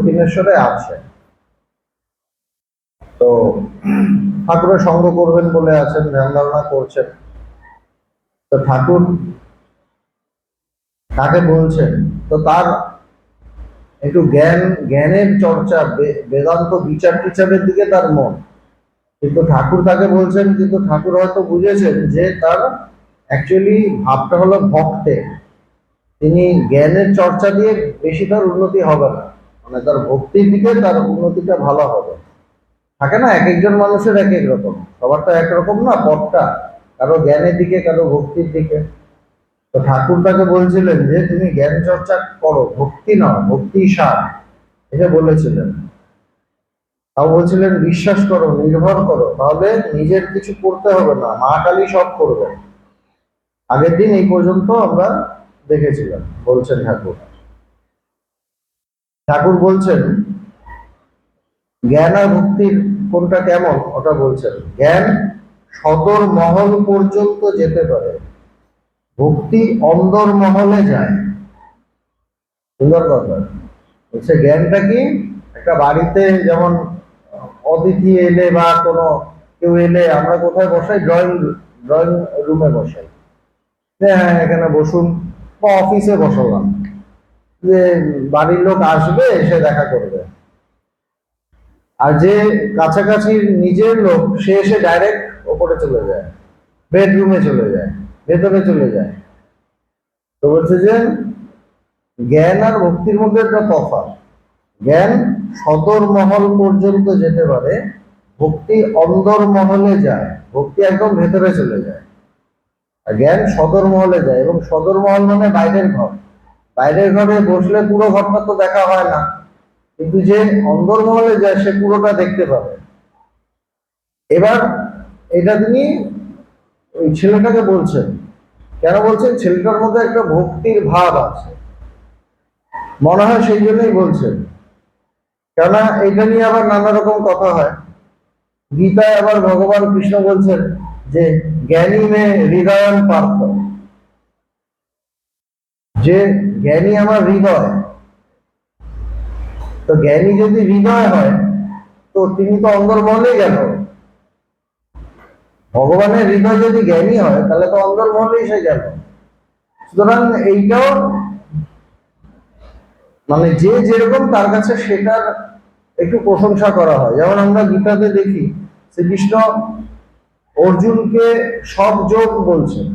দক্ষিণেশ্বরে আছে। তো ঠাকুরের সঙ্গ করবেন বলে আছেন, ধ্যান ধারণা করছেন। তো ঠাকুর তাকে বলছেন, তো তার একটু জ্ঞানের চর্চা, বেদান্ত বিচার টিচারের দিকে তার মন। কিন্তু ঠাকুর তাকে বলছেন, কিন্তু ঠাকুর হয়তো বুঝেছেন যে তার অ্যাকচুয়ালি ভাবটা হলো ভক্তে। তিনি জ্ঞানের চর্চা দিয়ে বেশি তার উন্নতি হবে না, মানে তার ভক্তির দিকে তার উন্নতিটা ভালো হবে। থাকে না, এক একজন মানুষের এক এক রকম, সবারটা একরকম না পথটা, কারো জ্ঞানের দিকে, কারো ভক্তির দিকে। তো ঠাকুর তাকে বলছিলেন যে তুমি জ্ঞান চর্চা করো, ভক্তি নয়, ভক্তি সার, এটা বলেছিলেন। তাও বলছিলেন বিশ্বাস করো, নির্ভর করো, তাহলে নিজের কিছু করতে হবে না, মা কালী সব করবে। আগের দিন এই পর্যন্ত আমরা দেখেছিলাম, বলছেন ঠাকুর। ঠাকুর বলছেন জ্ঞান আর ভক্তির কোনটা কেমন ওটা বলছেন। জ্ঞান সদর মহল পর্যন্ত যেতে পারে, ভক্তি অন্দর মহলে যায়। সুন্দর কথা হচ্ছে, জ্ঞানটা কি, একটা বাড়িতে যেমন অতিথি এলে বা কোনো কেউ এলে আমরা কোথায় বসাই, ড্রয়িং রুমে বসাই, হ্যাঁ এখানে বসুন, বা অফিসে বসালাম, যে বাড়ির লোক আসবে এসে দেখা করবে। আর যে কাছাকাছি নিজের লোক, সে এসে ডাইরেক্ট ওপরে চলে যায়, বেডরুমে চলে যায়, ভেতরে চলে যায়। তো বলছে যে জ্ঞান আর ভক্তির মধ্যে একটা তফাৎ। জ্ঞান সদর মহল পর্যন্ত যেতে পারে, ভক্তি অন্দর মহলে যায়, ভক্তি একদম ভেতরে চলে যায়। আর জ্ঞান সদর মহলে যায়, এবং সদর মহল মানে বাইরের ঘর। বাইরের ঘরে বসলে পুরো ঘরটা তো দেখা হয় না, কিন্তু যে অন্দর মহলে যায় সে পুরোটা দেখতে পাবে। এবার এটা তিনি ওই ছেলেটাকে বলছেন, কেন বলছেন, ছেলেটার মধ্যে একটা ভক্তির ভাব আছে, মনে হয় সেই জন্যই বলছেন। কেননা এটা নিয়ে আবার নানা রকম কথা হয়। গীতায় আবার ভগবান কৃষ্ণ বলছেন যে জ্ঞানী মে হৃদয়ন পার্থ, যে জ্ঞানী আমার হৃদয়। তো জ্ঞানী যদি হৃদয় হয়, তো তিনি তো অন্দরমহলে গেল। ভগবানের হৃদয় যদি জ্ঞানী হয়, তাহলে তো অন্দরমহলে এসে গেল। সুতরাং এইটাও মানে যে যেরকম তার কাছে সেটার একটু প্রশংসা করা হয়। যেমন আমরা গীতাতে দেখি শ্রীকৃষ্ণ অর্জুনকে সব যোগ বলছেন,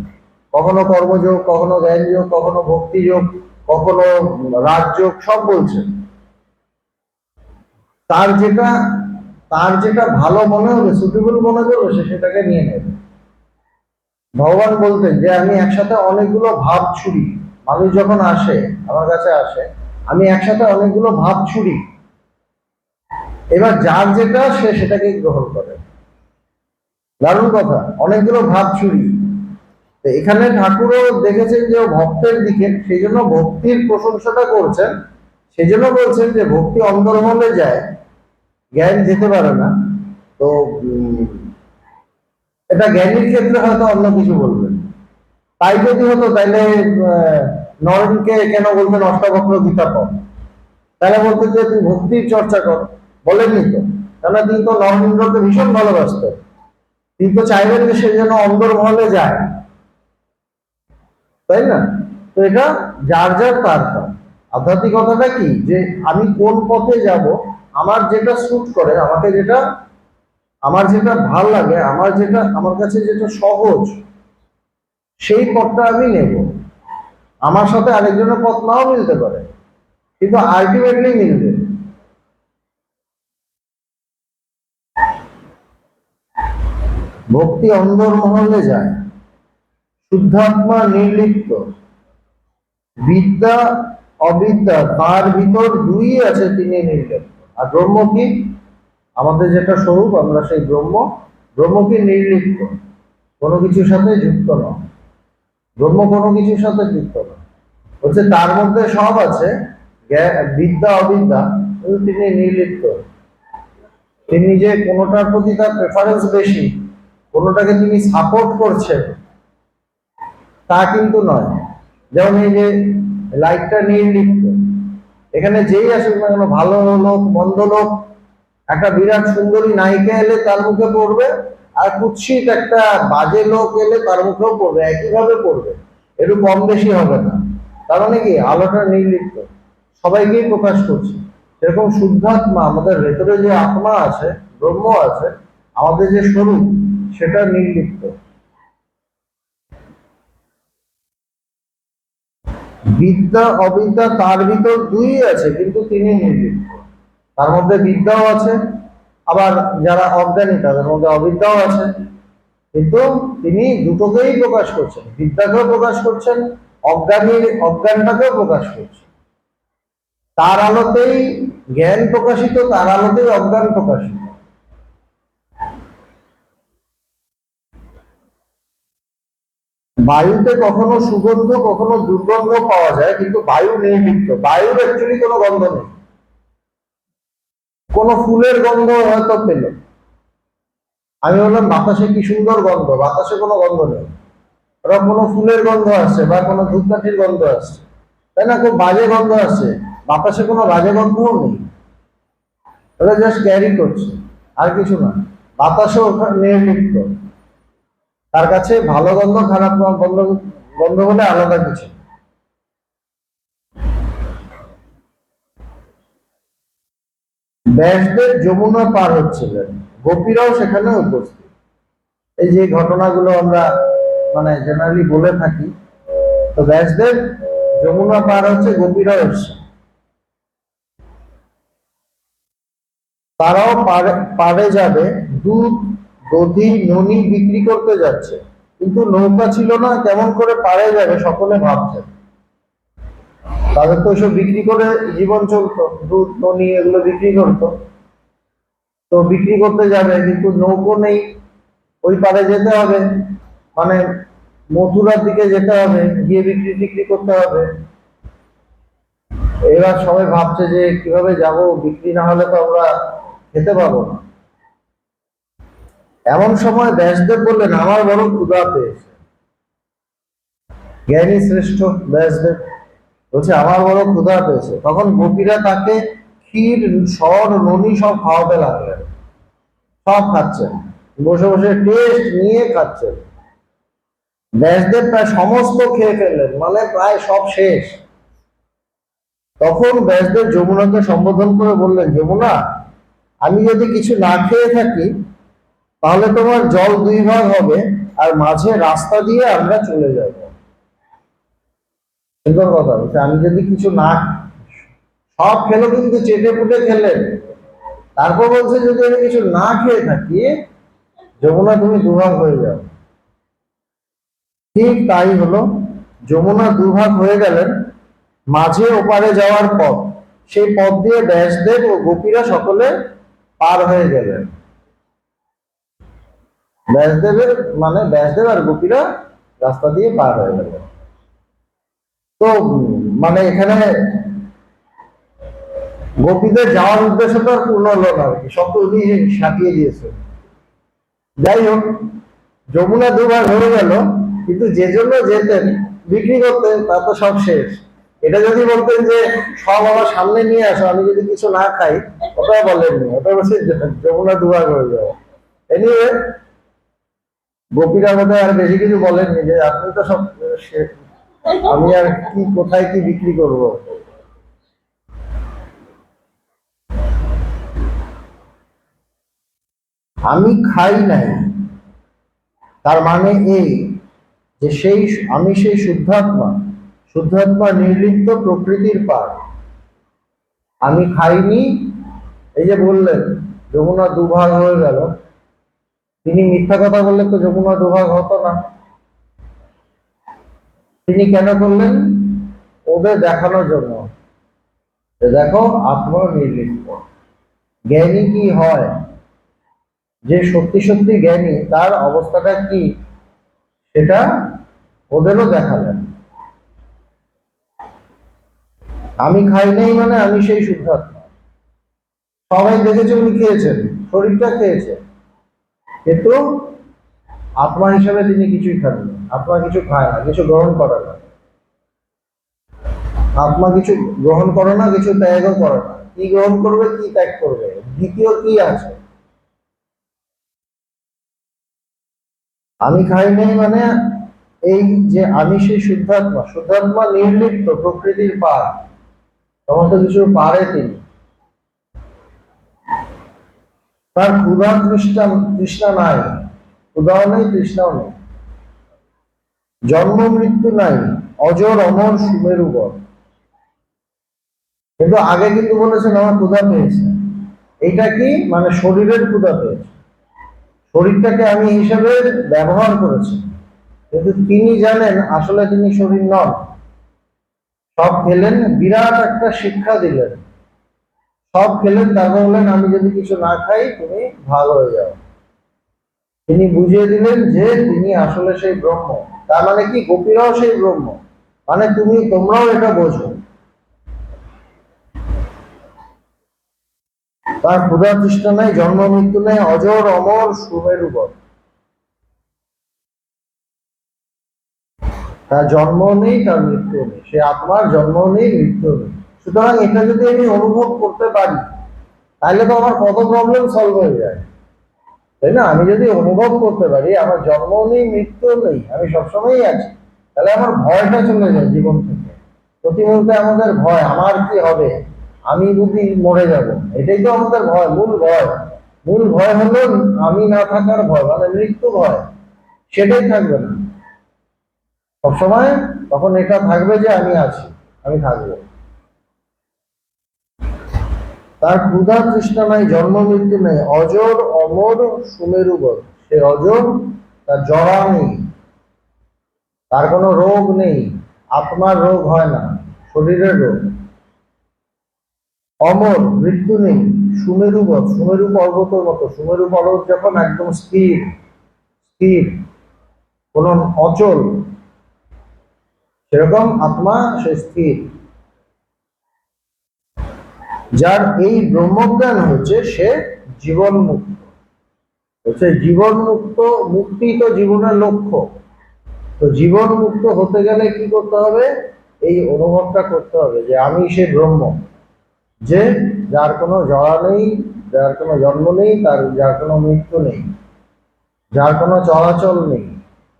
কখনো কর্মযোগ, কখনো জ্ঞান যোগ, কখনো ভক্তি যোগ, কখনো রাজযোগ, সব বলছেন। তার যেটা তার যেটা ভালো মনে হবে, সুটেবল মনে করবে, সে সেটাকে নিয়ে নেবে। ভগবান বলতেন যে আমি একসাথে অনেকগুলো ভাব ছুরি, মানুষ যখন আসে আমার কাছে আসে, আমি একসাথে অনেকগুলো ভাব ছুরি, এবার যার যেটা সে সেটাকে গ্রহণ করে। দারুণ কথা, অনেকগুলো ভাব ছুরি। এখানে ঠাকুরও দেখেছেন যে ভক্তের দিকে, সেই জন্য ভক্তির প্রশংসাটা করছেন। সেই জন্য বলছেন যে ভক্তি অন্তর্মহলে যায়, জ্ঞান যেতে পারে না। তো এটা জ্ঞানীর ক্ষেত্রে হয়তো অন্য কিছু বলবেন। তাই যদি হতো তাইলে নরেনকে কেন বলতেন অষ্টাবক্র গীতা পড়, তাহলে বলতেন যে তুই ভক্তির চর্চা কর, বলেননি তো। কেননা তিনি তো নরেন্দ্রকে ভীষণ ভালোবাসতেন, তিনি তো চাইবেন যে সে যেন অন্তর্মহলে যায়, তাই না? তো এটা যার যার তার তার আধ্যাত্মিকতাটা কি, যে আমি কোন পথে যাব, আমার যেটা স্যুট করে, আমার যেটা ভাল লাগে, আমার কাছে যেটা সহজ, সেই পথটা আমি নেব। আমার সাথে আরেকজনের পথ নাও মিলতে পারে, কিন্তু আলটিমেটলি মিলবে। ভক্তি অন্দরমহলে যায়, শুদ্ধাত্মা নির্লিপ্ত, বিদ্যা অবিদ্যা তার ভিতর দুই আছে, তিনি নির্লিপ্ত। আর ব্রহ্ম কি, আমাদের যেটা স্বরূপ, আমরা সেই ব্রহ্ম। ব্রহ্ম কি নির্লিপ্ত, কোনো কিছুর সাথে যুক্ত নয়। ব্রহ্ম কোনো কিছুর সাথে যুক্ত নয়, হচ্ছে তার মধ্যে সব আছে, বিদ্যা অবিদ্যা, কিন্তু তিনি নির্লিপ্ত। তিনি যে কোনোটার প্রতি তার প্রেফারেন্স বেশি, কোনোটাকে তিনি সাপোর্ট করছেন, তা কিন্তু নয়। যেমন এই যে লাইটটা নির্লিপ্ত, এখানে যেই আসুক না কেন, ভালো লোক মন্দ লোক, একটা বিরাট সুন্দরী নায়িকা এলে তার মুখে পড়বে, আর কুৎসিত একটা বাজে লোক এলে তার মুখেও পড়বে, একইভাবে পড়বে, একটু কম বেশি হবে না। তার মানে কি, আলোটা নির্লিপ্ত, সবাইকেই প্রকাশ করছে। সেরকম শুদ্ধাত্মা, আমাদের ভেতরে যে আত্মা আছে, ব্রহ্ম আছে, আমাদের যে স্বরূপ, সেটা নির্লিপ্ত। বিদ্যা অবিদ্যা তার ভিতর দুই আছে, কিন্তু তিনি নির্লিপ্ত। তার মধ্যে বিদ্যাও আছে, আবার যারা অজ্ঞানী তাদের মধ্যে অবিদ্যাও আছে, কিন্তু তিনি দুটোকেই প্রকাশ করছেন, বিদ্যাকেও প্রকাশ করছেন, অজ্ঞানটাকেও প্রকাশ করছেন। তার আলোতেই জ্ঞান প্রকাশিত, তার আলোতেই অজ্ঞান প্রকাশিত। বায়ুতে কখনো সুগন্ধ কখনো দুর্গন্ধ পাওয়া যায়, কিন্তু বায়ু নির্লিপ্ত, বায়ুর অ্যাকচুয়ালি কোনো গন্ধ নেই। কোনো ফুলের গন্ধ হয়তো পেল, আমি বললাম বাতাসে কি সুন্দর গন্ধ, বাতাসে কোনো গন্ধ নেই। ওরা কোনো ফুলের গন্ধ আসছে বা কোনো ধূপকাঠির গন্ধ আসছে, তাই না, খুব বাজে গন্ধ আসছে, বাতাসে কোনো বাজে গন্ধও নেই, ওরা জাস্ট ক্যারি করছে, আর কিছু না। বাতাসও নির্লিপ্ত, তার কাছে ভালো গন্ধ খারাপ গন্ধ, গন্ধ বলে আলাদা কিছু। ব্যাসদেব যমুনা পার হচ্ছিলেন, গোপীরাও সেখানে উপস্থিত। এই যে ঘটনাগুলো আমরা মানে জেনারেলি বলে থাকি, তো ব্যাসদেব যমুনা পার হচ্ছে, গোপীরাও এসছে, তারাও পারে পারে যাবে, দুধ দধি ননি বিক্রি করতে যাচ্ছে, কিন্তু নৌকা ছিল না, কেমন করে পারে যাবে সকলে ভাবছেন। তাদের তো ওইসব বিক্রি করে জীবন চলতো, দুধ ননি এগুলো বিক্রি করতো, তো বিক্রি করতে যাবে, কিন্তু নৌকো নেই, ওই পারে যেতে হবে, মানে মথুরার দিকে যেতে হবে, গিয়ে বিক্রি টিক্রি করতে হবে। এবার সবাই ভাবছে যে কিভাবে যাব, বিক্রি না হলে তো আমরা খেতে পাবো না। এমন সময় ব্যাসদেব বললেন, আমার বড় ক্ষুধা পেয়েছে। জ্ঞানী শ্রেষ্ঠ ব্যাসদেব বলছে, আমার বড় ক্ষুধা পেয়েছে। তখন গোপীরা তাকে ক্ষীর সর ননি সব খাওয়াতে লাগলেন, সব খাচ্ছেন, বসে বসে টেস্ট নিয়ে খাচ্ছেন। ব্যাসদেব প্রায় সমস্ত খেয়ে ফেললেন, মানে প্রায় সব শেষ। তখন ব্যাসদেব যমুনাকে সম্বোধন করে বললেন, যমুনা, আমি যদি কিছু না খেয়ে থাকি তাহলে তোমার জল দুই ভাগ হবে, আর মাঝে রাস্তা দিয়ে আমরা চলে যাব। সুন্দর কথা বলছে, আমি যদি কিছু না, সব খেলো কিন্তু চেটে পুটে খেলেন, তারপর বলছে যদি আমি কিছু না খেয়ে থাকি, যমুনা তুমি দুভাগ হয়ে যাও। ঠিক তাই হলো, যমুনা দুভাগ হয়ে গেলেন, মাঝে ওপারে যাওয়ার পথ, সেই পথ দিয়ে ব্যাসদেব ও গোপীরা সকলে পার হয়ে গেলেন। ব্যাসদেবের মানে ব্যাসদেব আর গোপীরা রাস্তা দিয়ে পার হয়ে গেলেন। তো মানে এখানে গোপীদের যাওয়ার উদ্দেশ্যটা পূর্ণ হলো না আর কি, সব তো উনি সাজিয়ে দিয়েছেন। যাই হোক, যমুনা দুভাগ হয়ে গেল, কিন্তু যে জন্য যেতেন বিক্রি করতে, তা তো সব শেষ। এটা যদি বলতেন যে সব আমার সামনে নিয়ে আসো, আমি যদি কিছু না খাই, ওটা বলেননি, ওটা বলছে যমুনা দুভাগ হয়ে যাবে। এনিওয়ে, গোপীরা বোধহয় আর বেশি কিছু বলেননি, যে আপনি তো সব আমি আর কি কোথায় কি বিক্রি করব। আমি খাই নাই, তার মানে এই যে আমি সেই শুদ্ধাত্মা, শুদ্ধাত্মা নির্লিপ্ত প্রকৃতির পার। আমি খাইনি, এই যে বললেন যমুনা দুভাগ হয়ে গেল, তিনি মিথ্যা কথা বললে তো যমুনা দুভাগ হতো না। তিনি কেন করলেন? ওদের দেখানোর জন্য, দেখো আত্মা নির্লিপ্ত। জ্ঞানী কি হয়, যে সত্যি সত্যি জ্ঞানী তার অবস্থাটা কি, সেটা ওদেরও দেখালেন। আমি খাই নাই মানে আমি সেই শুদ্ধাত্মা। সবাই দেখেছে উনি খেয়েছেন, শরীরটা খেয়েছে, কিন্তু আত্মা হিসেবে তিনি কিছুই খাননি, আত্মা কিছু খায় না, কিছু গ্রহণ করে না। আত্মা কিছু গ্রহণ করে না, কিছু ত্যাগও করে না। কি গ্রহণ করবে, কি ত্যাগ করবে, দ্বিতীয় কি আছে? আমি খাই নাই মানে এই যে আমি সেই শুদ্ধাত্মা, শুদ্ধাত্মা নির্লিপ্ত, প্রকৃতির পার, সমস্ত কিছু পারে তিনি। তার ক্ষুধা তৃষ্ণা তৃষ্ণা নাই, ক্ষুধাও নেই, তৃষ্ণাও নেই। জন্ম মৃত্যু নাই, অজর অমর সুমেরুবর। কিন্তু আগে কিন্তু বলেছেন আমার ক্ষুধা পেয়েছে। এইটা কি মানে শরীরের ক্ষুধা পেয়েছে, শরীরটাকে আমি হিসেবে ব্যবহার করেছি। কিন্তু তিনি জানেন আসলে তিনি শরীর নন। সব খেলেন, বিরাট একটা শিক্ষা দিলেন। সব খেলেন, তারপর বললেন আমি যদি কিছু না খাই তুমি ভালো হয়ে যাও। তিনি বুঝিয়ে দিলেন যে তিনি আসলে সেই ব্রহ্ম। তার মানে কি গোপীরাও সেই ব্রহ্ম, মানে তোমরাও এটা বোঝো। তার ক্ষুধা তৃষ্ণা নাই, জন্ম মৃত্যু নেই, অজর অমর সুমেরুবর। তার জন্ম নেই, তার মৃত্যু নেই, সে আত্মার জন্ম নেই, মৃত্যু নেই। সুতরাং এটা যদি আমি অনুভব করতে পারি তাহলে তো আমার কত প্রবলেম সলভ হয়ে যায়, তাই না? আমি যদি অনুভব করতে পারি আমার জন্ম নেই, মৃত্যু নেই, আমি সবসময়ই আছি, তাহলে আমার ভয়টা চলে যায় জীবন থেকে। প্রতি মুহূর্তে আমাদের ভয়, আমার কি হবে, আমি যদি মরে যাব, এটাই তো আমাদের ভয়, মূল ভয়। মূল ভয় হলো আমি না থাকার ভয়, মানে মৃত্যু ভয়। সেটাই থাকবে না সবসময়, তখন এটা থাকবে যে আমি আছি, আমি থাকবো। তার ক্ষুধা তৃষ্ণা নাই, জন্ম মৃত্যু নেই, অজর অমর সুমেরুবর। সে অজর, তার জরা নেই, তার কোনো রোগ নেই। আত্মার রোগ হয় না, শরীরের রোগ। অমর, মৃত্যু নেই, সুমেরুবর, সুমেরু পর্বতের মতো। সুমেরু পর্বত যখন একদম স্থির, স্থির, কোন অচল, সেরকম আত্মা সে স্থির। যার এই ব্রহ্মজ্ঞান হচ্ছে সে জীবন মুক্ত। হচ্ছে জীবন মুক্ত, মুক্তি তো জীবনের লক্ষ্য। তো জীবন মুক্ত হতে গেলে কি করতে হবে? এই অনুভবটা করতে হবে যে আমি সে ব্রহ্ম, যে যার কোনো জড়া নেই, যার কোনো জন্ম নেই, যার কোনো মৃত্যু নেই, যার কোনো চলাচল নেই।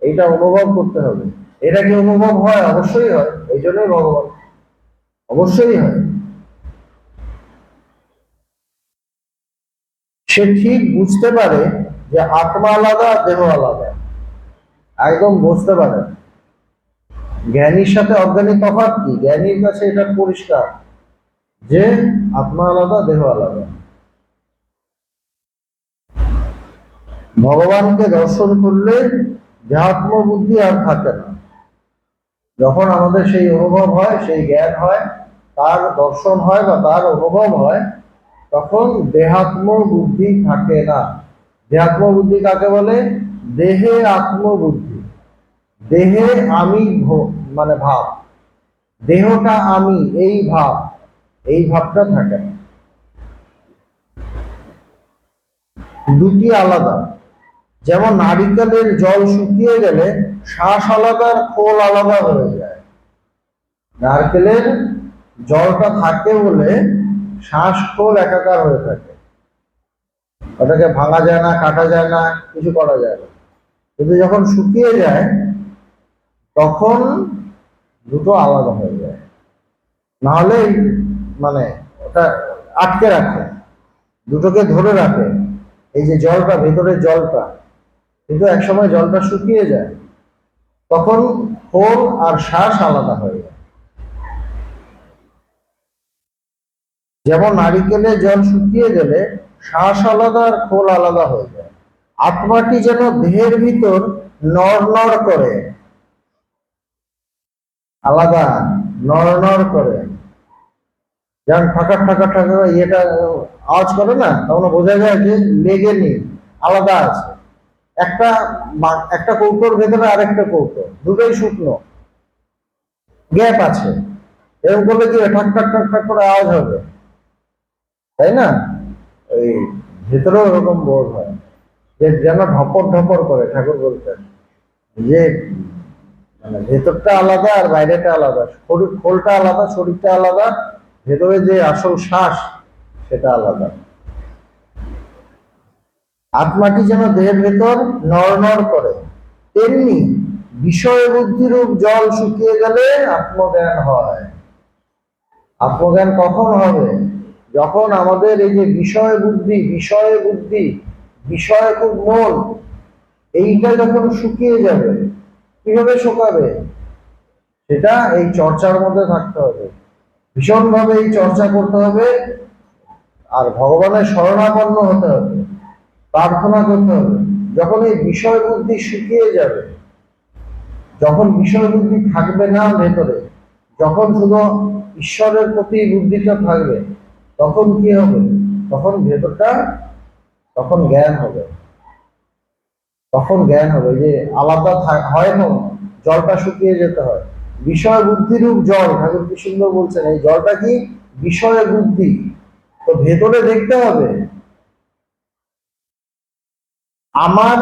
এইটা অনুভব করতে হবে। এটা কি অনুভব হয়? অবশ্যই হয়, এই জন্যই ভগবান, অবশ্যই হয়। সে ঠিক বুঝতে পারে যে আত্মা আলাদা, দেহ আলাদা, একদম বুঝতে পারে। জ্ঞানীর সাথে অজ্ঞানী তফাৎ কি? জ্ঞানীর কাছে এটা পরিষ্কার যে আত্মা আলাদা, দেহ আলাদা। ভগবানকে দর্শন করলে দেহাত্ম বুদ্ধি আর থাকে না। যখন আমাদের সেই অনুভব হয়, সেই জ্ঞান হয়, তার দর্শন হয় বা তার অনুভব হয়, তখন দেহাত্ম বুদ্ধি থাকে না। দেহাত্ম বুদ্ধি কাকে বলে? দেহে আত্মবুদ্ধি। দেহে আমি মানে ভাব, দেহটা আমি, এই ভাব, এই ভাবটা থাকে না। দুটি আলাদা। যেমন নারিকেলের জল শুকিয়ে গেলে শ্বাস আলাদা আর খোল আলাদা হয়ে যায়। নারকেলের জলটা থাকে বলে শ্বাস খোল একাকার হয়ে থাকে, ওটাকে ভাঙা যায় না, কাটা যায় না, কিছু করা যায় না। কিন্তু যখন শুকিয়ে যায় তখন দুটো আলাদা হয়ে যায়। নাহলে মানে ওটা আটকে রাখে, দুটোকে ধরে রাখে, এই যে জলটা, ভেতরের জলটা। কিন্তু একসময় জলটা শুকিয়ে যায়, তখন খোল আর শ্বাস আলাদা হয়ে যায়। যেমন নারিকেলের জল শুকিয়ে গেলে শ্বাস আলাদা আর খোল আলাদা হয়ে যায়। আত্মাটি যেন দেহের ভিতর নড় করে, আলাদা, নড় করে। যেমন ঠাকার ঠাকার ঠাকার ইয়েটা আওয়াজ করে না, তখন বোঝা যায় যে লেগে নেই, আলাদা আছে। একটা একটা কৌটোর ভেতরে আরেকটা কৌটো, দুটোই শুকনো, গ্যাপ আছে। এরকম করলে কি ঠাক ঠাক ঠাক ঠাক করে আওয়াজ হবে, তাই না? ওই ভেতরেও এরকম বোধ হয় যে যেন ঢপর ঢপর করে, ঠাকুর বলতেন যে মানে ভেতরটা আলাদা আর বাইরেটা আলাদা, খোলটা আলাদা, শরীরটা আলাদা, ভেতরে যে আসল শ্বাস সেটা আলাদা। আত্মাটি যেন দেহের ভেতর নড়নড় করে, তেমনি বিষয় বুদ্ধিরূপ জল শুকিয়ে গেলে আত্মজ্ঞান হয়। আত্মজ্ঞান কখন হবে? যখন আমাদের এই যে বিষয় বুদ্ধি, বিষয় খুব মন, এইটা যখন শুকিয়ে যাবে। কিভাবে শুকাবে? সেটা এই চর্চার মধ্যে থাকতে হবে, ভীষণভাবে এই চর্চা করতে হবে, আর ভগবানের শরণাপন্ন হতে হবে, প্রার্থনা করতে হবে। যখন এই বিষয় বুদ্ধি শুকিয়ে যাবে, যখন বিষয় বুদ্ধি থাকবে না ভেতরে, যখন শুধু ঈশ্বরের প্রতি বুদ্ধিটা থাকবে, তখন কি হবে? তখন ভেতরটা, তখন জ্ঞান হবে। তখন জ্ঞান হবে যে আলাদা হয় না, জলটা শুকিয়ে যেতে হয়। বিষয় বুদ্ধিরূপ জল, ঠাকুর কি সুন্দর বলছেন, এই জলটা কি? বিষয় বুদ্ধি। তো ভেতরে দেখতে হবে, আমার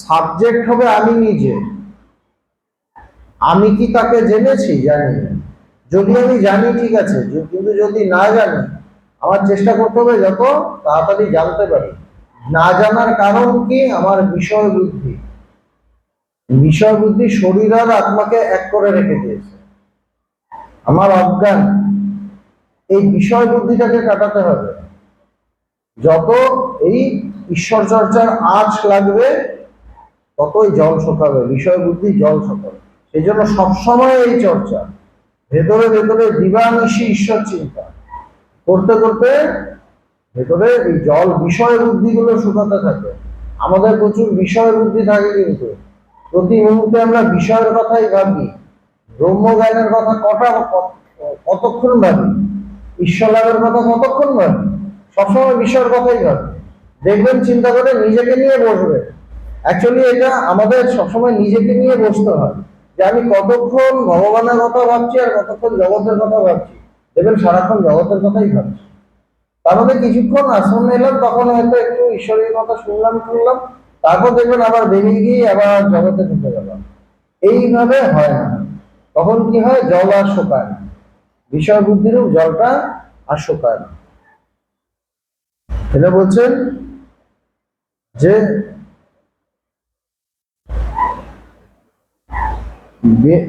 সাবজেক্ট হবে আমি নিজে। আমি কি তাকে জেনেছি? জানি না। যদি আমি জানি ঠিক আছে, কিন্তু যদি না জানি, আমার চেষ্টা করতে হবে যত তাড়াতাড়ি জানতে পারি। না জানার কারণ কি? আমার বিষয় বুদ্ধি। বিষয় বুদ্ধি শরীর আর আত্মাকে এক করে রেখে দিয়েছে, আমার অজ্ঞান। এই বিষয় বুদ্ধিটাকে কাটাতে হবে। যত এই ঈশ্বর চর্চার আঁচ লাগবে, ততই জল শুকাবে, বিষয় বুদ্ধি জল শুকাবে। সেই জন্য সবসময় এই চর্চা, ভেতরে ভেতরে দিবানিশি ঈশ্বর চিন্তা করতে করতে ভেতরে এই জল বিষয় বুদ্ধিগুলো শুকাতে থাকে। আমাদের প্রচুর বিষয় বুদ্ধি থাকে, কিন্তু প্রতি মুহূর্তে আমরা বিষয়ের কথাই ভাবি, ব্রহ্মজ্ঞানের কথা কতক্ষণ ভাবি, ঈশ্বর লাভের কথা কতক্ষণ ভাবি, সবসময় বিষয়ের কথাই ভাবি। দেখবেন চিন্তা করে নিজেকে নিয়ে বসবে। অ্যাকচুয়ালি এটা আমাদের সবসময় নিজেকে নিয়ে বসতে হয়, যে আমি কতক্ষণ ভগবানের কথা ভাবছি আর কতক্ষণ জগতের কথা ভাবছি। দেখবেন সারাক্ষণ জগতের কথাই ভাবছি। তার মধ্যে কিছুক্ষণ আশ্রম এলাম, তখন হয়তো একটু ঈশ্বরের কথা শুনলাম, তারপর দেখবেন আবার বেরিয়ে গিয়ে আবার জগতে ঢুকে গেলাম। এইভাবে হয় না। তখন কি হয়? জল আর শোকায় না, বিষয় বুদ্ধিরূপ জলটা আর শোকায় না। এটা বলছেন যে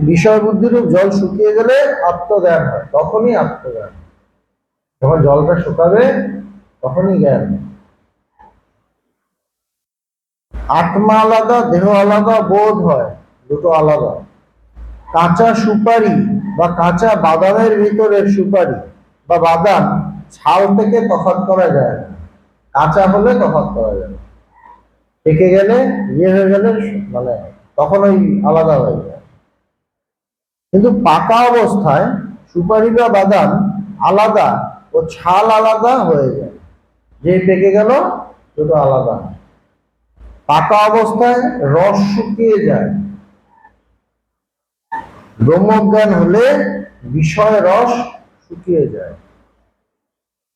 বিষয় বুদ্ধিরূপ জল শুকিয়ে গেলে আত্মজ্ঞান হয়, তখনই আত্মজ্ঞান। যখন জলটা শুকাবে তখনই জ্ঞান। আত্মা আলাদা, দেহ আলাদা বোধ হয়, দুটো আলাদা। কাঁচা সুপারি বা কাঁচা বাদামের ভিতরের সুপারি বা বাদাম ছাল থেকে তফাৎ করা যায় না। কাঁচা হলে তফাৎ করা যায়, পেকে গেলে, হয়ে গেলে, মানে তখন ওই আলাদা হয়ে যায়। কিন্তু পাকা অবস্থায় সুপারি বা বাদাম আলাদা, ও ছাল আলাদা হয়ে যায়। যে পেকে গেল দুটো আলাদা। পাকা অবস্থায় রস শুকিয়ে যায়। ব্রহ্মজ্ঞান হলে বিষয় রস শুকিয়ে যায়।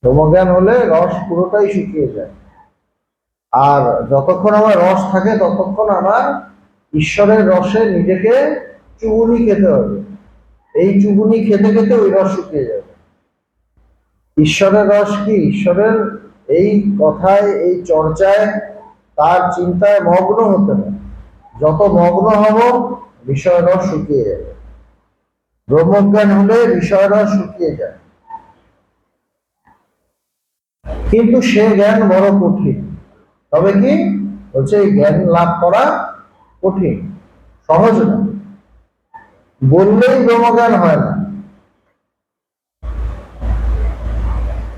ব্রহ্মজ্ঞান হলে রস পুরোটাই শুকিয়ে যায়। আর যতক্ষণ আমার রস থাকে, ততক্ষণ আমার ঈশ্বরের রসে নিজেকে চুবুনি খেতে হবে। এই চুবুনি খেতে খেতে ওই রস শুকিয়ে যাবে। ঈশ্বরের রস কি? ঈশ্বরের এই কথায়, এই চর্চায়, তার চিন্তায় মগ্ন হতে হবে। যত মগ্ন হব, বিষয় রস শুকিয়ে যাবে। ব্রহ্মজ্ঞান হলে বিষয় রস শুকিয়ে যায়। কিন্তু সে জ্ঞান বড় কঠিন। তবে কি বলছে? এই জ্ঞান লাভ করা কঠিন, সহজ না। বললেই ব্রহ্মজ্ঞান হয় না।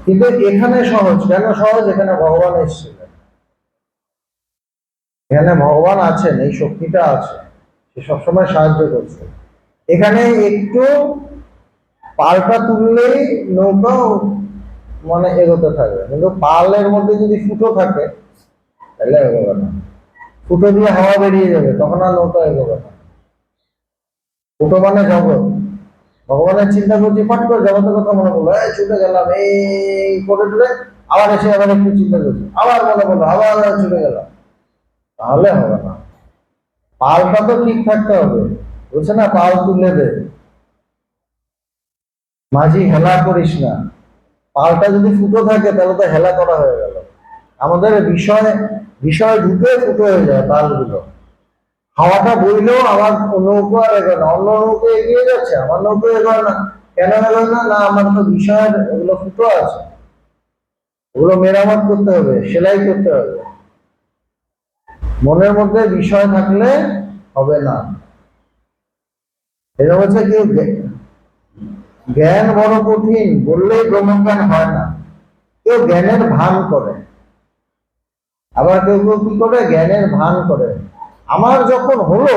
কিন্তু এখানে সহজ। কেন সহজ? এখানে ভগবান এসেছিলেন, এখানে ভগবান আছেন, এই শক্তিটা আছে, সে সবসময় সাহায্য করছে। এখানে একটু পালটা তুললেই নৌকা মানে এগোতে থাকবে, কিন্তু পালের মধ্যে যদি ফুটো থাকে তাহলে এগোবে না। ফুটো দিয়ে হাওয়া বেরিয়ে যাবে, তখন আর নৌকা এগোবে না। ফুটো মানে জগৎ। ভগবানের চিন্তা করছি, ফট করে জগতের কথা মনে পড়লো, এই ছুটে গেলাম, এই করে টুলে আবার এসে আবার একটু চিন্তা করছি, আবার মনে পড়লো, আবার ছুটে গেলাম, তাহলে হবে না। পালটা তো ঠিক থাকতে হবে। বলছে না, পাল তুলে দে, মাঝি হেলা করিস না। পালটা যদি ফুটো থাকে তাহলে তো হেলা করা হয়ে গেল। আমাদের বিষয় বিষয় ঢুকে ফুটো হয়ে যায় পালগুলো। হাওয়াটা বইলেও আমার নৌকো আর এগোয় না, অন্য নৌকো এগিয়ে যাচ্ছে, আমার নৌকো এগোয় না। কেন এগোয় না? না, আমার তো বিষয়ের এগুলো ফুটো আছে, ওগুলো মেরামত করতে হবে, সেলাই করতে হবে। মনের মধ্যে বিষয় থাকলে হবে না। এটা হচ্ছে কি, জ্ঞান বড় কঠিন বললেই ব্রহ্মজ্ঞান হয় না। কেউ জ্ঞানের ভান করে, আবার কেউ কেউ কি করে, জ্ঞানের ভান করে। আমার যখন হলো,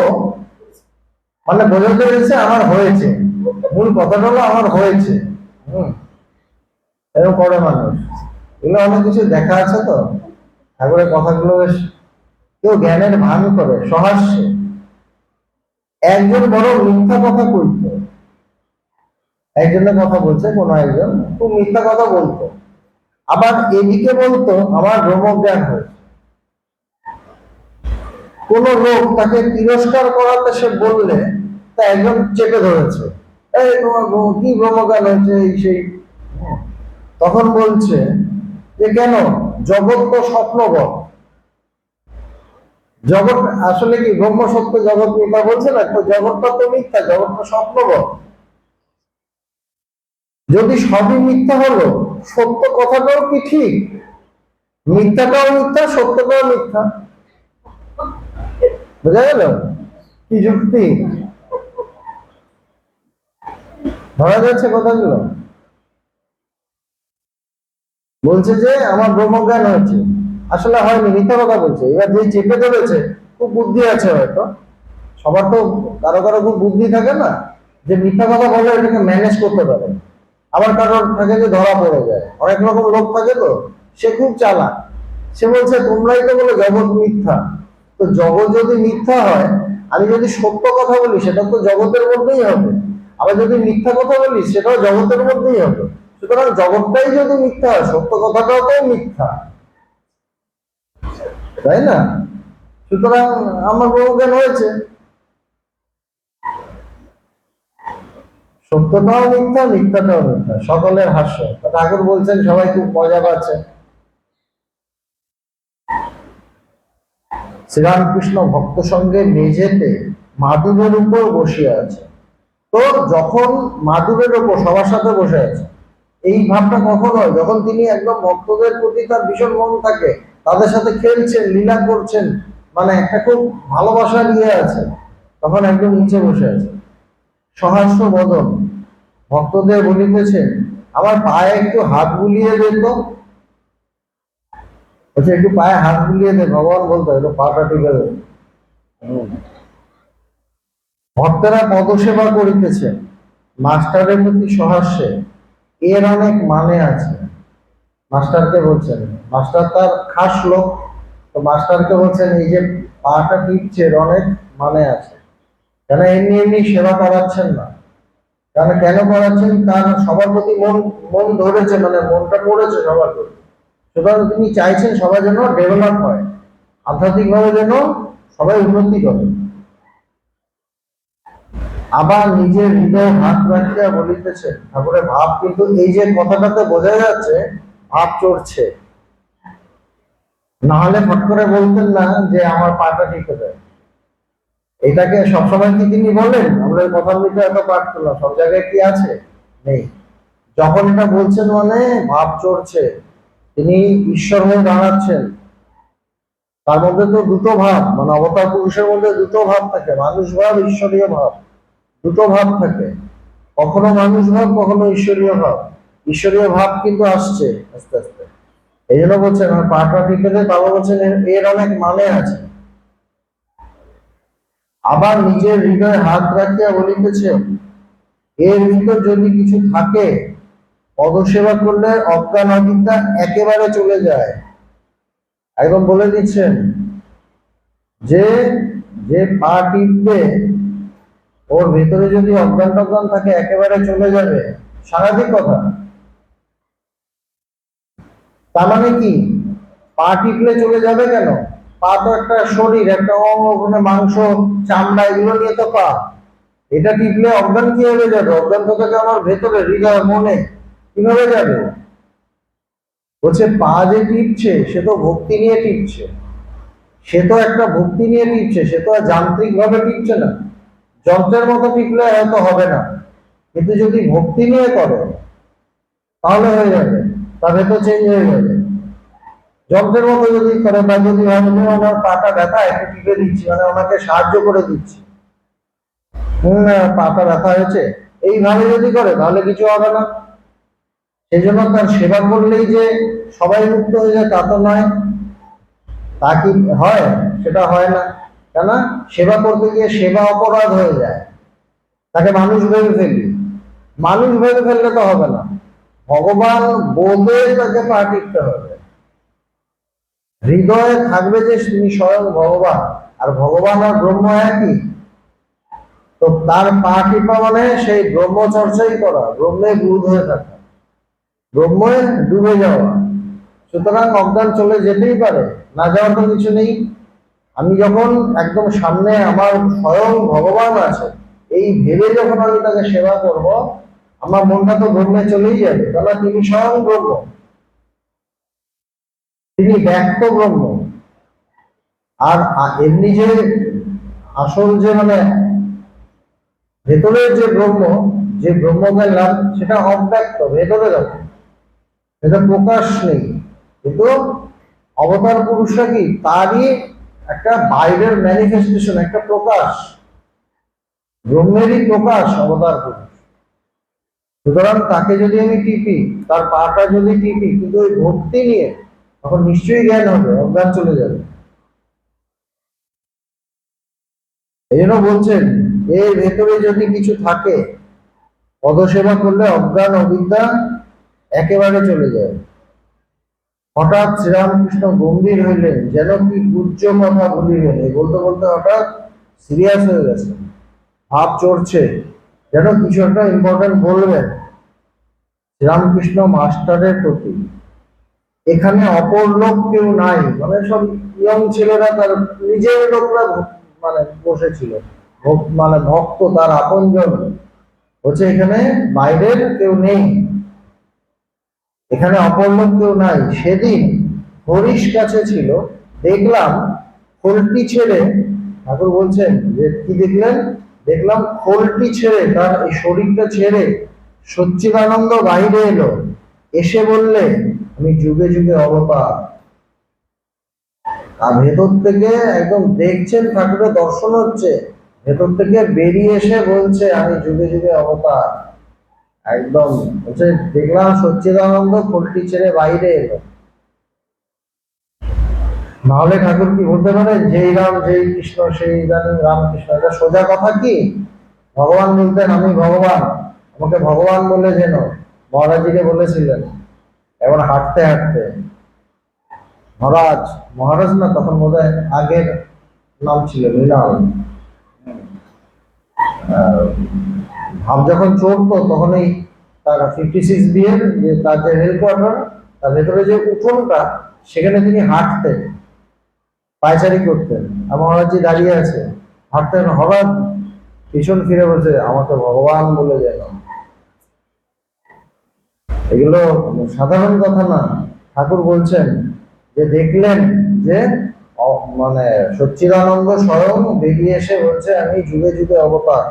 মানে বোঝাতে পেরেছে আমার হয়েছে, মূল কথাটা হলো আমার হয়েছে। হম এরকম করে মানুষ। এগুলো অনেক কিছু দেখা আছে তো, ঠাকুরের কথাগুলো বেশ। কেউ জ্ঞানের ভান করে সহাস্যে। একজন বড় মিথ্যা কথা কইতো, একজনের কথা বলছে, কোন একজন খুব মিথ্যা কথা বলতো, আবার এদিকে বলতো আমার ব্রহ্মজ্ঞান হয়েছে। কোন লোক তাকে তিরস্কার করাতে সে বললে, তা একজন চেপে ধরেছে, এই তোমার কি ব্রহ্মজ্ঞান হয়েছে, এই সেই। তখন বলছে যে কেন, জগৎ তো স্বপ্নবৎ। জগৎ আসলে কি ব্রহ্ম সত্য, জগৎ মিথ্যা বলছে না তো, জগৎটা তো মিথ্যা, জগৎটা স্বপ্নবৎ। যদি সবই মিথ্যা হলো, সত্য কথাটাও কি ঠিক? মিথ্যাটাও মিথ্যা, সত্যটাও মিথ্যা। বোঝা গেল কি যুক্তি? ধরা যাচ্ছে কথাগুলো? বলছে যে আমার ব্রহ্মজ্ঞান হয়েছে, আসলে হয়নি, মিথ্যা কথা বলছে। এবার যে চেপে ধরেছে, খুব বুদ্ধি আছে হয়তো, সবার তো কারো কারো খুব বুদ্ধি থাকে না, যে মিথ্যা কথা বলে এটাকে ম্যানেজ করতে পারে। আবার কারোর থাকে যে ধরা পড়ে যায়, অনেক রকম লোক থাকে তো, সে খুব চালাক। সে বলছে তোমরাই তো বলে জগৎ মিথ্যা, তো জগৎ যদি মিথ্যা হয়, আমি যদি সত্য কথা বলি সেটা তো জগতের মধ্যেই হবে, আবার যদি মিথ্যা কথা বলি সেটাও জগতের মধ্যেই হবে। সুতরাং জগৎটাই যদি মিথ্যা হয়, সত্য কথাটাও তো মিথ্যা, তাই না? সুতরাং আমার ব্রহ্মজ্ঞান হয়েছে, সত্যটাও মিথ্যা, মিথ্যাটাও মিথ্যা, সকলের হাস্য। ঠাকুর বলছেন সবাই খুব মজা পাচ্ছে। শ্রীরামকৃষ্ণ ভক্ত সঙ্গে মেঝেতে মাদুরের উপর বসিয়া আছে। তো যখন মাদুরের উপর সবার সাথে বসে আছে, এই ভাবটা কখন হয়? যখন তিনি একদম ভক্তদের প্রতি তার ভীষণ মন থাকে, তাদের সাথে খেলছেন, লীলা করছেন, মানে একটা খুব ভালোবাসা নিয়ে আছে, তখন একদম নিচে বসে আছে, সহাস্য বদন, ভক্তদের বলিতেছেন আমার পায়ে একটু হাত বুলিয়ে দিত। বলছে একটু পায়ে হাত বুলিয়ে দে, ভগবান বলতো একটু পাটা টিকে দেবে। ভক্তেরা পদসেবা করিতেছে মাস্টারের প্রতি সহাস্যে, এর অনেক মানে আছে। মাস্টারকে বলছেন, মাস্টার তার খাস লোক, তো মাস্টারকে বলছেন এই যে পাটা টিপছে এর অনেক মানে আছে। কেন এমনি এমনি সেবা করাচ্ছেন না, কেন কেন করাচ্ছেন, তার সবার প্রতি মন মন ধরেছে, মানে মনটা পড়েছে সবার প্রতি। সুতরাং তিনি চাইছেন সবাই যেন ডেভেলপ হয়, আধ্যাত্মিক ভাবে যেন সবাই উন্নতি করে। আবার নিজের হৃদয়ে হাত রাখিয়া বলিতেছে, ঠাকুরের ভাব কিন্তু এই যে কথাটাতে বোঝা যাচ্ছে ভাব চড়ছে, না হলে ফট করে বলতেন না যে আমার পাটা ঠিক হয়ে যায়। এটাকে সবসময় কি তিনি বলেন? আমরা কথা বলতে এত পাঠ করলাম, সব জায়গায় কি আছে? নেই। যখন এটা বলছেন মানে ভাব চড়ছে, তিনি ঈশ্বর হয়ে দাঁড়াচ্ছেন। তার মধ্যে তো দুটো ভাব, মানে অবতার পুরুষের মধ্যে দুটো ভাব থাকে, মানুষ ভাব, ঈশ্বরীয় ভাব, দুটো ভাব থাকে। কখনো মানুষ ভাব, কখনো ঈশ্বরীয় ভাব। ঈশ্বরীয় ভাব কিন্তু আসছে আস্তে আস্তে। এই জন্য বলছেন আমার পাটা ঠিক আছে, বাবা বলছেন এর অনেক মানে আছে। আবার নিজের হৃদয়ে হাত রাখিয়া বলিতেছে এর ভিতর যদি কিছু থাকে, পদসেবা করলে অজ্ঞান অবিদ্যা একেবারে চলে যায়। একদম বলে দিচ্ছেন যে যে পা টিপবে ওর ভেতরে যদি অজ্ঞান টজ্ঞান থাকে একেবারে চলে যাবে। সাংঘাতিক কথা। তার মানে কি? পা টিপলে চলে যাবে কেন? পা তো একটা শরীর, একটা অঙ্গ, ওখানে মাংস, চামড়া, এগুলো নিয়ে তো পা। এটা টিপলে অজ্ঞান কিভাবে যাবে? অজ্ঞান তো থাকে আমার ভেতরে, হৃদয়, মনে, কিভাবে যাবে? বলছে পা যে টিপছে সে তো ভক্তি নিয়ে টিপছে, সে তো একটা ভক্তি নিয়ে টিপছে, সে তো আর যান্ত্রিক ভাবে টিপছে না। যন্ত্রের মতো টিপলে হয়তো হবে না, কিন্তু যদি ভক্তি নিয়ে করে তাহলে হয়ে যাবে, তার ভেতর চেঞ্জ হয়ে যাবে। যন্ত্রের মতো যদি করে, বা যদি ভাবে যে আমার পাটা ব্যথা, একটু টিপে দিচ্ছি, মানে ওনাকে সাহায্য করে দিচ্ছি, পাটা ব্যথা হয়েছে, এইভাবে যদি করে তাহলে কিছু হবে না। সেই জন্য তার সেবা করলেই যে সবাই মুক্ত হয়ে যায় তা তো নয়। তা কি হয়? সেটা হয় না। কেন? সেবা করতে গিয়ে সেবা অপরাধ হয়ে যায়, তাকে মানুষ ভেবে ফেলি। মানুষ ভেবে ফেললে তো হবে না, ভগবান বোধে তাকে পা টিপতে হবে। হৃদয়ে থাকবে যে তিনি স্বয়ং ভগবান, আর ভগবান আর ব্রহ্ম একই। তো তার পা টিপা মানে সেই ব্রহ্মচর্চাই করা, ব্রহ্মে বুধ হয়ে থাকা, ব্রহ্মে ডুবে যাওয়া। সুতরাং অজ্ঞান চলে যেতেই পারে, না যাওয়ার তো কিছু নেই। আমি যখন একদম সামনে আমার স্বয়ং ভগবান আছে এই ভেবে যখন আমি তাকে সেবা করব, আমার মনটা তো ব্রহ্মে চলেই যাবে, কারণ তিনি স্বয়ং ব্রহ্ম, তিনি ব্যক্ত ব্রহ্ম। আর এমনি যে আসল যে মানে ভেতরের যে ব্রহ্ম, যে ব্রহ্মজ্ঞান লাভ, সেটা অব্যক্ত, ভেতরে দেখো, সেটা প্রকাশ নেই। কিন্তু অবতার পুরুষরা কি তারই একটা বাইরের ম্যানিফেস্টেশন, একটা প্রকাশ, ব্রহ্মেরই প্রকাশ অবতার পুরুষ। সুতরাং তাকে যদি আমি টিপি, তার পাটা যদি টিপি কিন্তু ওই ভক্তি নিয়ে, তখন নিশ্চয়ই জ্ঞান হবে, অজ্ঞান চলে যাবে। এই জন্য বলছেন এর ভেতরে যদি কিছু থাকে, পদসেবা করলে অজ্ঞান অবিদ্যা একেবারে চলে যায়। হঠাৎ শ্রীরামকৃষ্ণ গম্ভীর হইলেন, যেন কি গুজ্জ কথা বলিলেন। এই বলতে বলতে হঠাৎ সিরিয়াস হয়ে গেছে, ভাব চড়ছে, যেন কিছু একটা ইম্পর্টেন্ট বলবেন শ্রীরামকৃষ্ণ মাস্টারের প্রতি। এখানে অপর লোক কেউ নাই, মানে সব ইয়ং ছেলেরা, তার নিজের লোকরা মানে বসেছিল, মানে ভক্ত, তার আপনজন। হচ্ছে এখানে বাইরের কেউ নেই, এখানে অপর লোক কেউ নাই। সেদিন হরিশ কাছে ছিল, দেখলাম খোলটি ছেড়ে, ঠাকুর বলছেন যে কি দেখলেন? দেখলাম খোলটি ছেড়ে, তার এই শরীরটা ছেড়ে সচ্চিদানন্দ বাইরে এলো, এসে বললে আমি যুগে যুগে অবতার। আর ভেতর থেকে একদম দেখছেন ঠাকুরের দর্শন হচ্ছে, ভেতর থেকে বেরিয়ে এসে বলছে আমি যুগে যুগে অবতার। একদম বলছে দেখলাম সচ্চিদানন্দ খোলটি ছেড়ে বাইরে এলো। নাহলে ঠাকুর কি বলতে পারেন যেই রাম যেই কৃষ্ণ সেই ইদানিং রামকৃষ্ণ? এটা সোজা কথা কি? ভগবান বলতেন আমি ভগবান, আমাকে ভগবান বলে যেন, মহারাজজিকে বলেছিলেন। এখন হাঁটতে হাঁটতে মহারাজ, মহারাজ না তখন বোধ হয় আগের নাম ছিল মৃণাল, ভাব যখন চড়তো তখন এই তার 56 বিয়ের যে তার যে হেডকোয়ার্টার, তার ভেতরে যে উঠোনটা, সেখানে তিনি হাঁটতেন, পায়চারি করতেন। আর মহারাজজি দাঁড়িয়ে আছে, হাঁটতেন, হঠাৎ পিছন ফিরে বলছে আমাকে ভগবান বলে যেন। এগুলো সাধারণ কথা না। ঠাকুর বলছেন যে দেখলেন যে মানে সচ্চিদানন্দ স্বয়ং বেরিয়ে এসে বলছে আমি যুগে যুগে অবতার।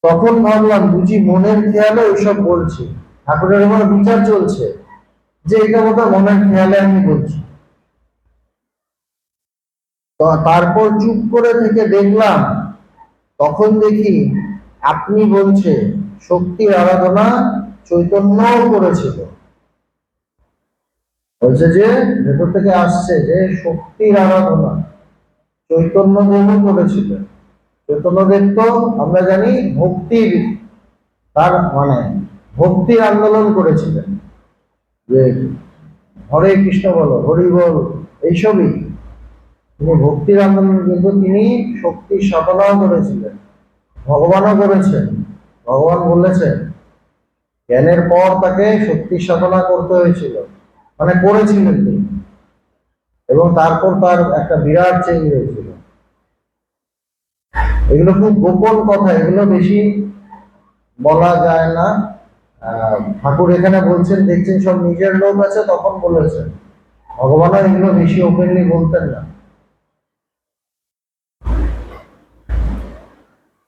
তখন ভাবলাম বুঝি মনের খেয়ালে ওইসব বলছি, ঠাকুরের আমার বিচার চলছে যে এটা বোধহয় মনের খেয়ালে আমি বলছি। তো তারপর চুপ করে থেকে দেখলাম, তখন দেখি আপনি বলছে শক্তির আরাধনা চৈতন্যও করেছিল। বলছে যে ভেতর থেকে আসছে যে শক্তির আরাধনা চৈতন্যদেবও করেছিলেন। চৈতন্যদেব তো আমরা জানি ভক্তির, তার মানে ভক্তির আন্দোলন করেছিলেন, যে হরে কৃষ্ণ বলো, হরি বল, এইসবই তিনি ভক্তির আন্দোলন। কিন্তু তিনি শক্তির সাধনাও করেছিলেন, ভগবানও করেছেন। ভগবান বলেছেন জ্ঞানের পর তাকে শক্তির সাধনা করতে হয়েছিল, মানে করেছিলেন তিনি, এবং তারপর তার একটা বিরাট চেঞ্জ হয়েছিল। এগুলো খুব গোপন কথা, এগুলো বেশি বলা যায় না। ঠাকুর এখানে বলছেন, দেখছেন সব নিজের লোক আছে তখন বলেছেন, ভগবানও এগুলো বেশি ওপেনলি বলতেন না।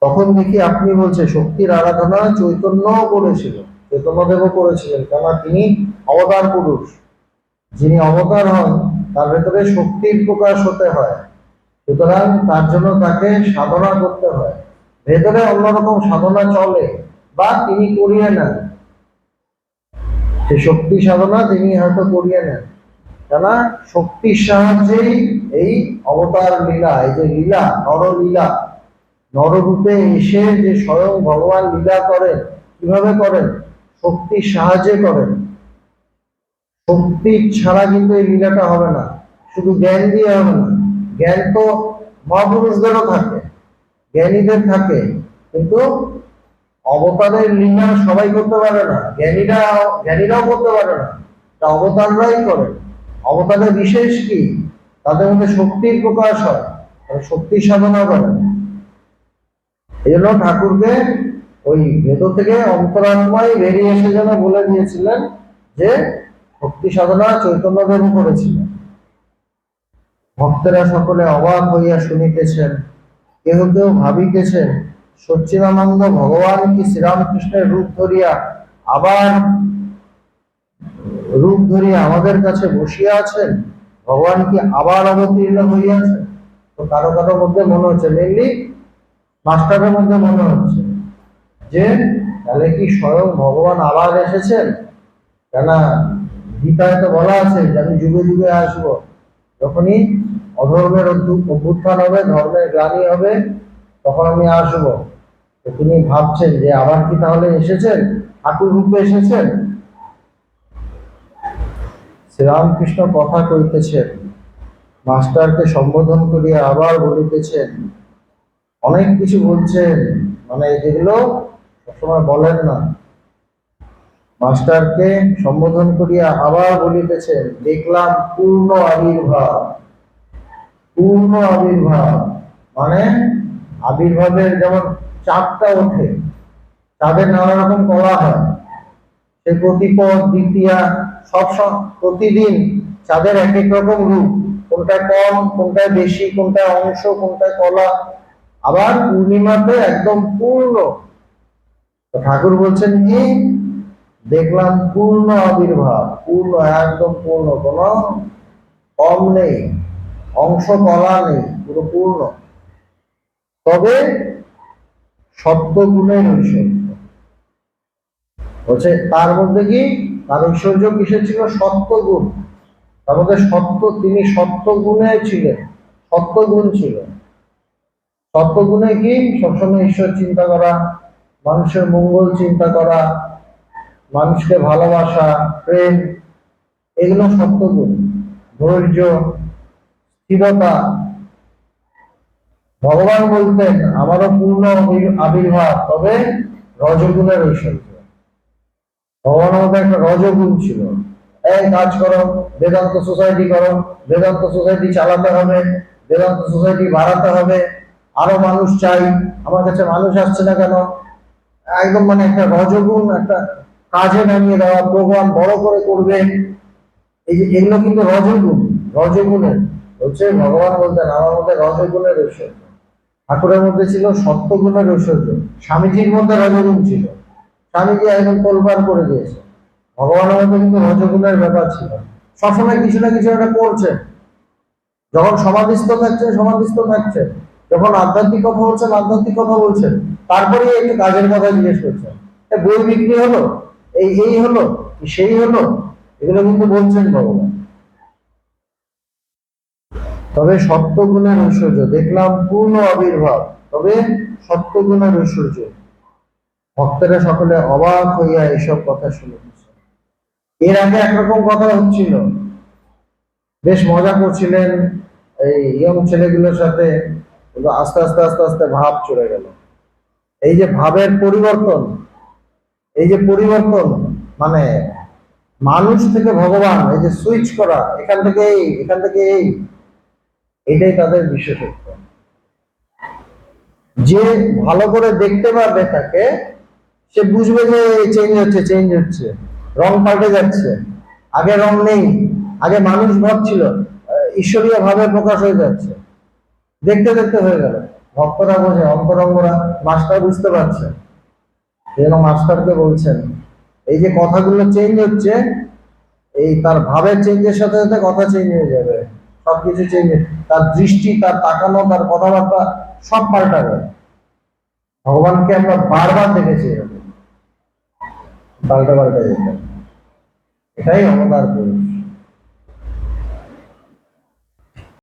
তখন দেখি আপনি বলছে শক্তির আরাধনা চৈতন্যও করেছিল, চৈতন্যদেবও করেছিলেন, কেননা তিনি অবতার পুরুষ। যিনি অবতার হন তার ভেতরে শক্তির প্রকাশ হতে হয়, সুতরাং তার জন্য তাকে সাধনা করতে হয়, ভেতরে অন্যরকম সাধনা চলে বা তিনি করিয়ে নেন। সে শক্তি সাধনা তিনি হয়তো করিয়ে নেন, কেননা শক্তির সাহায্যেই এই অবতার লীলা, এই যে লীলা, নরলীলা, নররূপে এসে যে স্বয়ং ভগবান লীলা করেন, কিভাবে করেন? শক্তির সাহায্যে করেন। শক্তি ছাড়া কিন্তু এই লীলাটা হবে না, শুধু জ্ঞান দিয়ে হবে না। জ্ঞান তো মহাপুরুষদেরও থাকে, জ্ঞানীদের থাকে, কিন্তু অবতারের লীলা সবাই করতে পারে না, জ্ঞানীরাও করতে পারে না, তা অবতাররাই করেন। অবতারের বিশেষ কি? তাদের মধ্যে শক্তির প্রকাশ হয়, শক্তির সাধনা করেন। এই জন্য ঠাকুরকে ওই ভেতর থেকে অন্তরাত্মাই বেরিয়ে এসে যেন বলে দিয়েছিলেন যে শক্তি সাধনা চৈতন্যদেব করেছিলেন। ভক্তেরা সকলে অবাক হইয়া শুনিতেছেন, কেহ কেউ ভাবিতেছেন সচ্চিদানন্দ ভগবান কি শ্রীরামকৃষ্ণের রূপ ধরিয়া আমাদের কাছে বসিয়া আছেন, ভগবান কি আবার অবতীর্ণ হইয়াছেন। তো কারো কারো মধ্যে মনে হচ্ছে, মেনলি মাস্টারের মধ্যে মনে হচ্ছে যে তাহলে কি স্বয়ং ভগবান আবার এসেছেন, কেন গীতায় তো বলা আছে যে আমি যুগে যুগে আসবো, যখনই অধর্মের অভ্যুত্থান হবে, ধর্মের গ্লানি হবে, তখন আমি আসবো। তো তিনি ভাবছেন যে আবার কি তাহলে এসেছেন, ঠাকুর রূপে এসেছেন। শ্রীরামকৃষ্ণ কথা কইতেছেন, মাস্টারকে সম্বোধন করিয়া আবার বলিতেছেন, অনেক কিছু বলছেন, মানে যেগুলো সবসময় বলেন না। মাস্টারকে সম্বোধন করিয়া আবার বলিতেছেন, দেখলাম পূর্ণ আবির্ভাব। পূর্ণ আবির্ভাব মানে আবির্ভাবের যেমন চাঁদটা ওঠে, চাঁদের নানা রকম কলা হয়, সে প্রতিপদ দ্বিতীয়া সব প্রতিদিন চাঁদের এক এক রকম রূপ, কোনটা কম, কোনটা বেশি, কোনটা অংশ, কোনটা কলা। আবার পূর্ণিমাতে একদম পূর্ণ। ঠাকুর বলছেন কি, দেখলাম পূর্ণ আবির্ভাব, পূর্ণ, একদম পূর্ণ, কোনো কম নেই, অংশ কলা নেই, পুরো পূর্ণ। তবে সত্যগুণের ঐশ্বর্য বলছে, তার মধ্যে কি, তার ঐশ্বর্য কিসের ছিল? সত্যগুণ। তার মধ্যে সত্য, তিনি সত্যগুণে ছিলেন, সত্যগুণ ছিল। সত্যগুণে কি? সবসময় ঈশ্বর চিন্তা করা, মানুষের মঙ্গল চিন্তা করা, মানুষকে ভালোবাসা, প্রেম, এগুলো সত্যগুণ। ধৈর্য, স্থিরতা। ভগবান বলতেন আমারও পূর্ণ আবির্ভাব, তবে রজগুণের ঐশ্বর্য। ভগবানের মধ্যে একটা রজগুণ ছিল, এই কাজ করো, বেদান্ত সোসাইটি করো, বেদান্ত সোসাইটি চালাতে হবে, বেদান্ত সোসাইটি বাড়াতে হবে, আরো মানুষ চাই, আমার কাছে মানুষ আসছে না কেন, একদম মানে একটা রজগুণ, একটা কাজে নামিয়ে দেওয়া, প্রোগ্রাম বড় করে করবে, এই যে এগুলো কিন্তু রজগুণ। রজগুণের হচ্ছে, ভগবান বলতেন আমার মধ্যে রজগুণের ঐশ্বর্য। ঠাকুরের মধ্যে ছিল সত্যগুণের ঐশ্বর্য, স্বামীজির মধ্যে রজগুণ ছিল, স্বামীজি একদম তোলপাড় করে দিয়েছে। ভগবানের মধ্যে কিন্তু রজগুণের ব্যাপার ছিল, সবসময় কিছু না কিছু একটা করছে। যখন সমাধিস্থ থাকছে সমাধিস্থ থাকছে, যখন আধ্যাত্মিক কথা বলছেন আধ্যাত্মিক কথা বলছেন, তারপরে একটু কাজের কথা জিজ্ঞেস করছেন, বই বিক্রি হলো, এই হলো, সেই হলো, এগুলো কিন্তু বলছেন ভগবান। তবে সত্যগুণের ঐশ্বর্য, দেখলাম পূর্ণ আবির্ভাব, তবে সত্যগুণের ঐশ্বর্য। ভক্তেরা সকলে অবাক হইয়া এইসব কথা শুনেছে। এর আগে একরকম কথা হচ্ছিল, বেশ মজা করছিলেন এই ইয়ং ছেলেগুলোর সাথে, কিন্তু আস্তে আস্তে আস্তে আস্তে ভাব চলে গেল। এই যে ভাবের পরিবর্তন, এই যে পরিবর্তন মানে মানুষ থেকে ভগবান, এই যে সুইচ করা, এখান থেকে এই, এখান থেকে এই, এটাই তাদের বিশেষত্ব। যে ভালো করে দেখতে পারবে তাকে, সে বুঝবে যে চেঞ্জ হচ্ছে, চেঞ্জ হচ্ছে, রং পাল্টে যাচ্ছে, আগে রং নেই, আগে মানুষ ভাব ছিল, ঈশ্বরীয় ভাবে প্রকাশ হয়ে যাচ্ছে, দেখতে দেখতে হয়ে গেল। ভক্তরা বোঝে, অন্তরঙ্গরা, মাস্টার বুঝতে পারছে। যেন মাস্টারকে বলছেন এই যে কথাগুলো চেঞ্জ হচ্ছে, এই তার ভাবের চেঞ্জের সাথে সাথে কথা চেঞ্জ হয়ে যাবে, সবকিছু চেঞ্জ, তার দৃষ্টি, তার তাকানো, তার কথাবার্তা সব পাল্টাবে। ভগবানকে আমরা বারবার দেখেছি এরকম পাল্টা পাল্টা যেতে। এটাই অবতার পুরুষ।